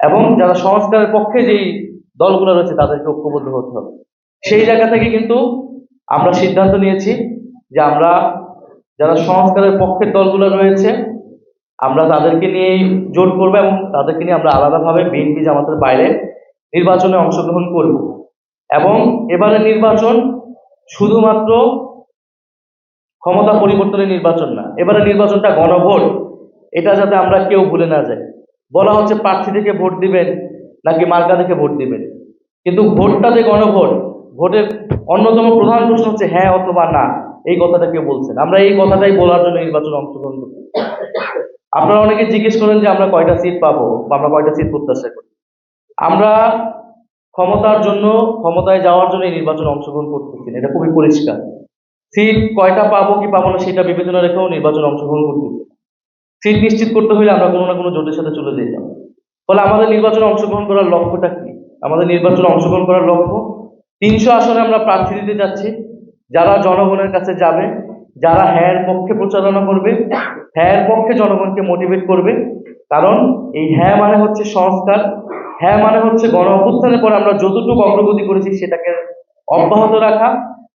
এবং যারা সংস্কারের পক্ষে যেই দলগুলো রয়েছে তাদেরকে ঐক্যবদ্ধ হতে হবে। সেই জায়গা থেকে কিন্তু আমরা সিদ্ধান্ত নিয়েছি যে আমরা যারা সংস্কারের পক্ষের দলগুলো রয়েছে আমরা তাদেরকে নিয়েই জোট করবো এবং তাদেরকে নিয়ে আমরা আলাদাভাবে বিএনপি জামাতের বাইরে নির্বাচনে অংশগ্রহণ করব। এবং এবারে নির্বাচন শুধুমাত্র ক্ষমতা পরিবর্তনের নির্বাচন না, এবারে নির্বাচনটা গণভোট। এটা যাতে আমরা কেউ ভুলে না যাই। বলা হচ্ছে প্রার্থী থেকে ভোট দিবেন নাকি মার্কা থেকে ভোট দিবেন, কিন্তু ভোটটা যে গণভোট, ভোটের অন্যতম প্রধান প্রশ্ন হচ্ছে হ্যাঁ অথবা না। এই কথাটা কেউ বলছেন, আমরা এই কথাটাই বলার জন্য নির্বাচনে অংশগ্রহণ করছি। আপনারা অনেকে জিজ্ঞেস করেন যে আমরা কয়টা সিট পাবো বা আমরা কয়টা সিট প্রত্যাশা করি। আমরা ক্ষমতার জন্য, ক্ষমতায় যাওয়ার জন্য এই নির্বাচনে অংশগ্রহণ করতেছি না, এটা খুবই পরিষ্কার। সিট কয়টা পাবো কি পাবো না সেটা বিবেচনা রেখেও নির্বাচনে অংশগ্রহণ করতেছি। সিট নিশ্চিত করতে হলে আমরা কোনো না কোনো জোটের সাথে চলে যেতাম। ফলে আমাদের নির্বাচনে অংশগ্রহণ করার লক্ষ্যটা কি? আমাদের নির্বাচনে অংশগ্রহণ করার লক্ষ্য 300 আসনে আমরা প্রার্থী দিতে যাচ্ছি, যারা জনগণের কাছে যাবে, যারা হ্যাঁ পক্ষে প্রচারণা করবে, হ্যাঁ পক্ষে জনগণকে মোটিভেট করবে। কারণ এই হ্যাঁ মানে হচ্ছে সংস্কার, হ্যাঁ মানে হচ্ছে গণ অভ্যুত্থানের পর আমরা যতটুকু অগ্রগতি করেছি সেটাকে অব্যাহত রাখা,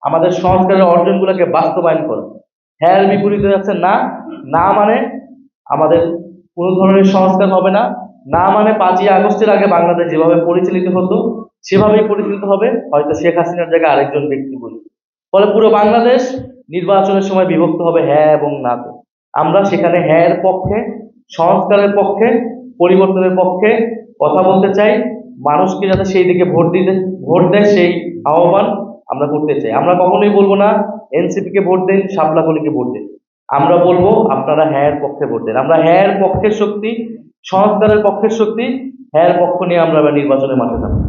আমাদের সংস্কারের অর্জনগুলোকে বাস্তবায়ন করা। হ্যাঁ এর বিপরীতে যাচ্ছে না, না মানে আমাদের কোনো ধরনের সংস্কার হবে না, না মানে 5ই আগস্টের আগে বাংলাদেশ যেভাবে পরিচালিত হতো সেভাবেই পরিচালিত হবে, হয়তো শেখ হাসিনার জায়গায় আরেকজন ব্যক্তি বলি। ফলে পুরো বাংলাদেশ নির্বাচনের সময় বিভক্ত হবে হ্যাঁ এবং নাতে। আমরা সেখানে হ্যাঁ এর পক্ষে, সংস্কারের পক্ষে, পরিবর্তনের পক্ষে কথা বলতে চাই। মানুষকে যাতে সেই দিকে ভোট দেয় সেই আহ্বান আমরা করতে চাই। আমরা কখনোই বলবো না এনসিপি কে ভোট দেন, শাপলা কলিকে ভোট দেন। আমরা বলবো আপনারা হ্যাঁ এর পক্ষে ভোট দেন। আমরা হ্যাঁ এর পক্ষের শক্তি, সংস্কারের পক্ষের শক্তি, হ্যাঁ এর পক্ষ নিয়ে আমরা এবার নির্বাচনের মাঠে নামবো।